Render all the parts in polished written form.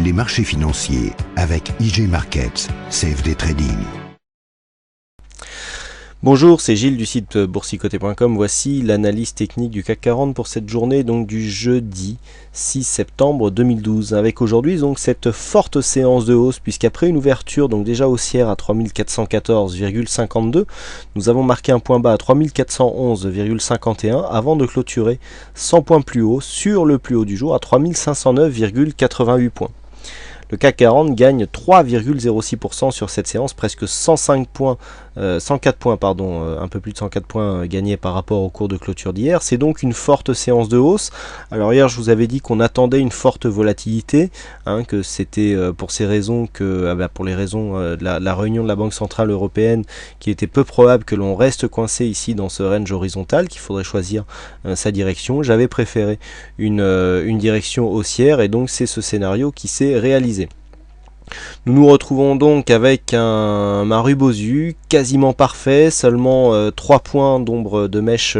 les marchés financiers avec IG Markets, CFD Trading. Bonjour, c'est Gilles du site boursicoté.com. Voici l'analyse technique du CAC 40 pour cette journée donc du jeudi 6 septembre 2012. Avec aujourd'hui donc cette forte séance de hausse, puisqu'après une ouverture donc déjà haussière à 3414,52, nous avons marqué un point bas à 3411,51 avant de clôturer 100 points plus haut sur le plus haut du jour à 3509,88 points. Le CAC 40 gagne 3,06% sur cette séance, presque 104 points, un peu plus de 104 points gagnés par rapport au cours de clôture d'hier. C'est donc une forte séance de hausse. Alors hier, je vous avais dit qu'on attendait une forte volatilité, que c'était pour ces raisons pour les raisons de la réunion de la Banque Centrale Européenne, qu'il était peu probable que l'on reste coincé ici dans ce range horizontal, qu'il faudrait choisir sa direction. J'avais préféré une direction haussière et donc c'est ce scénario qui s'est réalisé. Nous nous retrouvons donc avec un Marubozu quasiment parfait, seulement 3 points d'ombre de mèche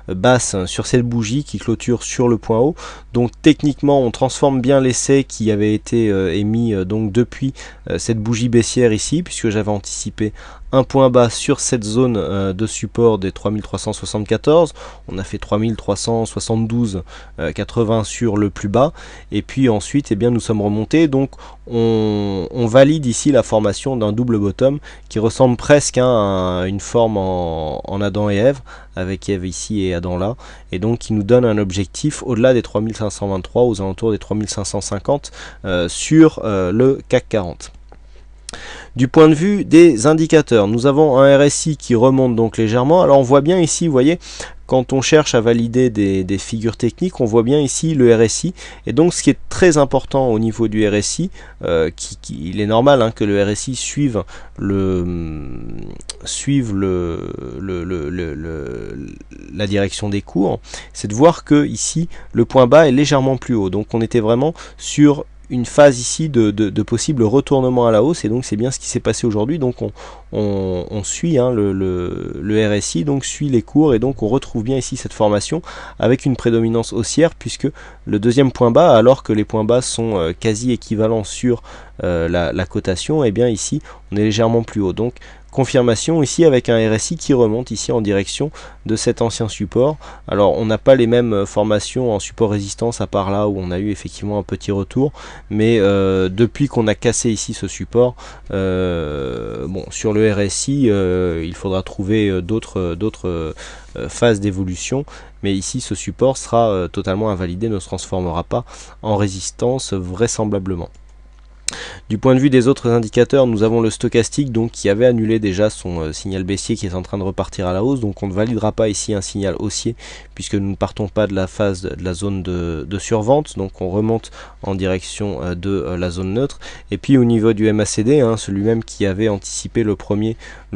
basse sur cette bougie qui clôture sur le point haut. Donc techniquement on transforme bien l'essai qui avait été émis donc depuis cette bougie baissière ici, puisque j'avais anticipé un point bas sur cette zone de support des 3374, on a fait 3372,80 sur le plus bas, et puis ensuite nous sommes remontés, donc on valide ici la formation d'un double bottom qui ressemble presque à une forme en Adam et Ève, avec Ève ici et Adam là, et donc qui nous donne un objectif au-delà des 3523, aux alentours des 3550 sur le CAC 40. Du point de vue des indicateurs, nous avons un RSI qui remonte donc légèrement. Alors on voit bien ici, vous voyez, quand on cherche à valider des figures techniques, on voit bien ici le RSI. Et donc ce qui est très important au niveau du RSI, il est normal que le RSI suive la direction des cours, c'est de voir que ici le point bas est légèrement plus haut. Donc on était vraiment sur une phase ici de possible retournement à la hausse, et donc c'est bien ce qui s'est passé aujourd'hui. Donc on suit le RSI, donc suit les cours, et donc on retrouve bien ici cette formation avec une prédominance haussière, puisque le deuxième point bas, alors que les points bas sont quasi équivalents sur la cotation, et bien ici on est légèrement plus haut. Donc confirmation ici avec un RSI qui remonte ici en direction de cet ancien support. Alors on n'a pas les mêmes formations en support résistance, à part là où on a eu effectivement un petit retour, mais depuis qu'on a cassé ici ce support, sur le RSI il faudra trouver d'autres phases d'évolution, mais ici ce support sera totalement invalidé, ne se transformera pas en résistance vraisemblablement. Du point de vue des autres indicateurs, nous avons le stochastique donc qui avait annulé déjà son signal baissier, qui est en train de repartir à la hausse, donc on ne validera pas ici un signal haussier puisque nous ne partons pas de la phase de la zone de survente, donc on remonte en direction de la zone neutre. Et puis au niveau du MACD, celui-même qui avait anticipé le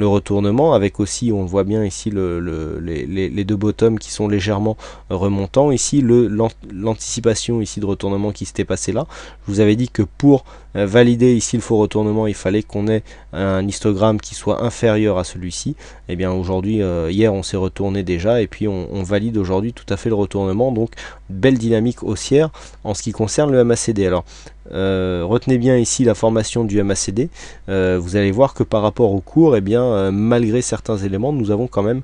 retournement, avec aussi, on le voit bien ici, les deux bottoms qui sont légèrement remontants, ici l'anticipation ici de retournement qui s'était passé là. Je vous avais dit que pour valider ici le faux retournement, il fallait qu'on ait un histogramme qui soit inférieur à celui-ci. Et bien aujourd'hui, hier on s'est retourné déjà, et puis on valide aujourd'hui tout à fait le retournement, donc belle dynamique haussière en ce qui concerne le MACD. Alors retenez bien ici la formation du MACD, vous allez voir que par rapport au cours, malgré certains éléments, nous avons quand même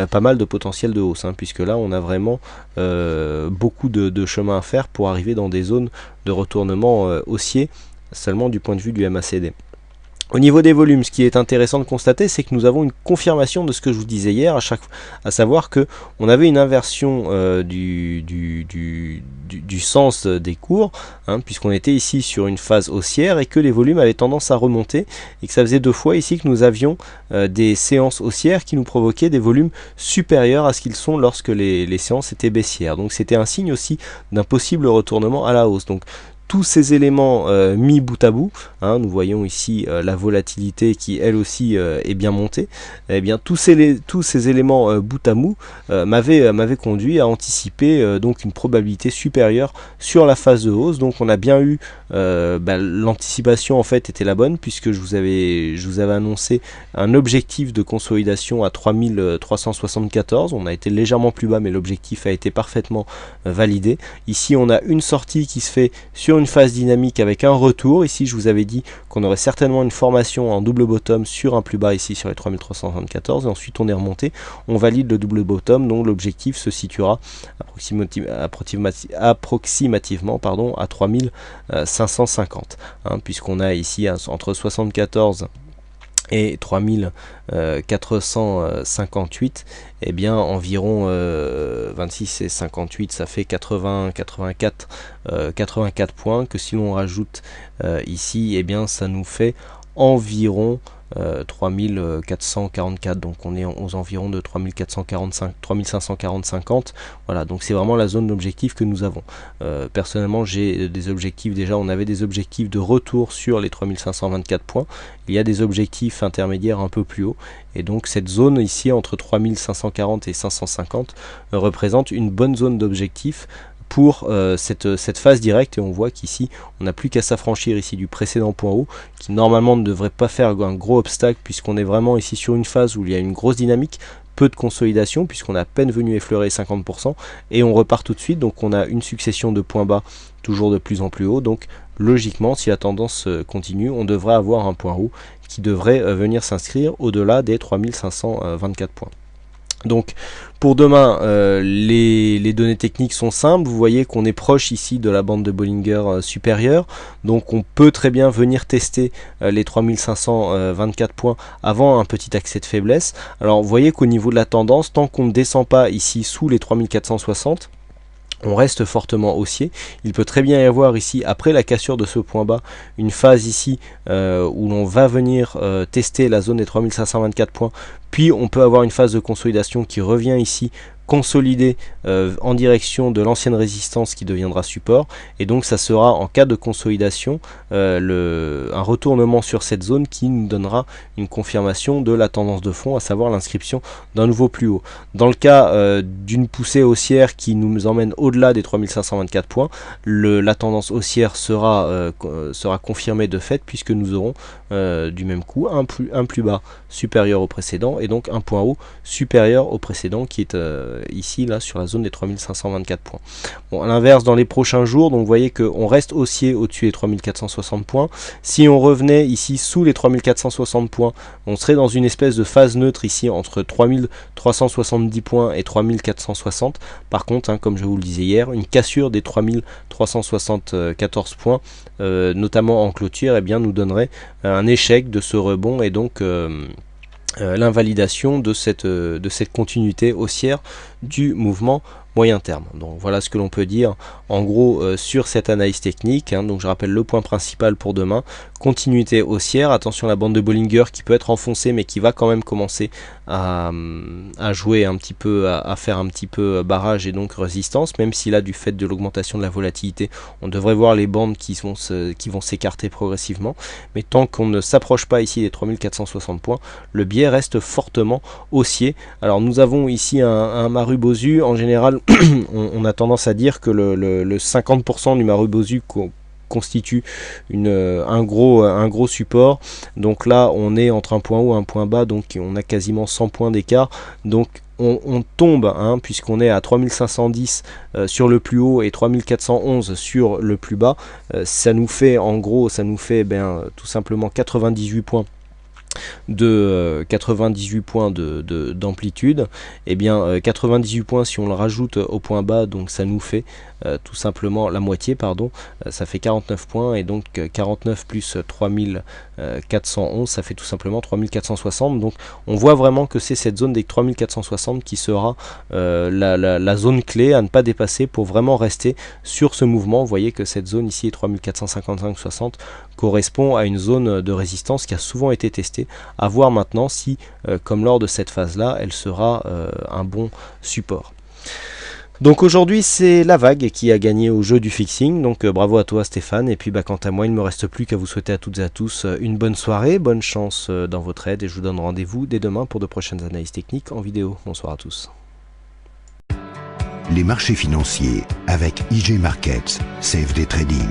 pas mal de potentiel de hausse, puisque là on a vraiment beaucoup de chemin à faire pour arriver dans des zones de retournement haussier, seulement du point de vue du MACD. Au niveau des volumes, ce qui est intéressant de constater, c'est que nous avons une confirmation de ce que je vous disais hier, à savoir que on avait une inversion du sens des cours, puisqu'on était ici sur une phase haussière et que les volumes avaient tendance à remonter, et que ça faisait 2 fois ici que nous avions des séances haussières qui nous provoquaient des volumes supérieurs à ce qu'ils sont lorsque les séances étaient baissières. Donc c'était un signe aussi d'un possible retournement à la hausse. Donc tous ces éléments mis bout à bout, nous voyons ici la volatilité qui elle aussi est bien montée, et bien tous ces éléments bout à bout m'avaient conduit à anticiper donc une probabilité supérieure sur la phase de hausse. Donc on a bien eu l'anticipation en fait était la bonne, puisque je vous avais annoncé un objectif de consolidation à 3374, on a été légèrement plus bas, mais l'objectif a été parfaitement validé. Ici on a une sortie qui se fait sur une phase dynamique avec un retour. Ici je vous avais dit qu'on aurait certainement une formation en double bottom sur un plus bas ici sur les 3374, et ensuite on est remonté, on valide le double bottom, donc l'objectif se situera approximativement à 3550, puisqu'on a ici entre 74 et 3458, et bien environ 26 et 58, ça fait 84 points, que si l'on rajoute ici, et bien ça nous fait environ 3444, donc on est aux environs de 3540-50. Voilà, donc c'est vraiment la zone d'objectif que nous avons. Personnellement j'ai des objectifs, déjà on avait des objectifs de retour sur les 3524 points, il y a des objectifs intermédiaires un peu plus haut, et donc cette zone ici entre 3540 et 550 représente une bonne zone d'objectif pour cette phase directe, et on voit qu'ici on n'a plus qu'à s'affranchir ici du précédent point haut qui normalement ne devrait pas faire un gros obstacle, puisqu'on est vraiment ici sur une phase où il y a une grosse dynamique, peu de consolidation puisqu'on a à peine venu effleurer 50%, et on repart tout de suite, donc on a une succession de points bas toujours de plus en plus haut, donc logiquement si la tendance continue on devrait avoir un point haut qui devrait venir s'inscrire au-delà des 3524 points. Donc pour demain, les données techniques sont simples. Vous voyez qu'on est proche ici de la bande de Bollinger supérieure, donc on peut très bien venir tester les 3524 points avant un petit accès de faiblesse. Alors vous voyez qu'au niveau de la tendance, tant qu'on ne descend pas ici sous les 3460, on reste fortement haussier. Il peut très bien y avoir ici, après la cassure de ce point bas, une phase ici où l'on va venir tester la zone des 3524 points, puis on peut avoir une phase de consolidation qui revient ici consolider en direction de l'ancienne résistance qui deviendra support, et donc ça sera en cas de consolidation un retournement sur cette zone qui nous donnera une confirmation de la tendance de fond, à savoir l'inscription d'un nouveau plus haut. Dans le cas d'une poussée haussière qui nous emmène au-delà des 3524 points, la tendance haussière sera confirmée de fait, puisque nous aurons du même coup un plus bas supérieur au précédent, et donc un point haut supérieur au précédent qui est ici là sur la zone des 3524 points. Bon, à l'inverse, dans les prochains jours, donc vous voyez qu'on reste haussier au-dessus des 3460 points. Si on revenait ici sous les 3460 points, on serait dans une espèce de phase neutre ici entre 3370 points et 3460. Par contre, comme je vous le disais hier, une cassure des 3374 points, notamment en clôture, eh bien, nous donnerait un échec de ce rebond, et donc l'invalidation de cette continuité haussière du mouvement moyen terme. Donc voilà ce que l'on peut dire en gros sur cette analyse technique. Donc je rappelle le point principal pour demain: continuité haussière, attention à la bande de Bollinger qui peut être enfoncée, mais qui va quand même commencer à jouer un petit peu, à faire un petit peu barrage et donc résistance, même si là, du fait de l'augmentation de la volatilité, on devrait voir les bandes qui vont s'écarter progressivement, mais tant qu'on ne s'approche pas ici des 3460 points, le biais reste fortement haussier. Alors nous avons ici un Marubozu. En général on a tendance à dire que le 50% du Marubozu constitue un gros support. Donc là on est entre un point haut et un point bas, donc on a quasiment 100 points d'écart. Donc on tombe, puisqu'on est à 3510 sur le plus haut et 3411 sur le plus bas. Ça nous fait tout simplement 98 points d'amplitude. Et bien 98 points, si on le rajoute au point bas, donc ça nous fait tout simplement la moitié, ça fait 49 points, et donc 49 plus 3411, ça fait tout simplement 3460. Donc on voit vraiment que c'est cette zone des 3460 qui sera la zone clé à ne pas dépasser pour vraiment rester sur ce mouvement. Vous voyez que cette zone ici est 3455-60 correspond à une zone de résistance qui a souvent été testée. À voir maintenant si, comme lors de cette phase là, elle sera un bon support. Donc aujourd'hui c'est la vague qui a gagné au jeu du fixing, donc bravo à toi Stéphane, et puis quant à moi il ne me reste plus qu'à vous souhaiter à toutes et à tous une bonne soirée, bonne chance dans vos trades, et je vous donne rendez-vous dès demain pour de prochaines analyses techniques en vidéo. Bonsoir à tous. Les marchés financiers avec IG Markets, CFD Trading.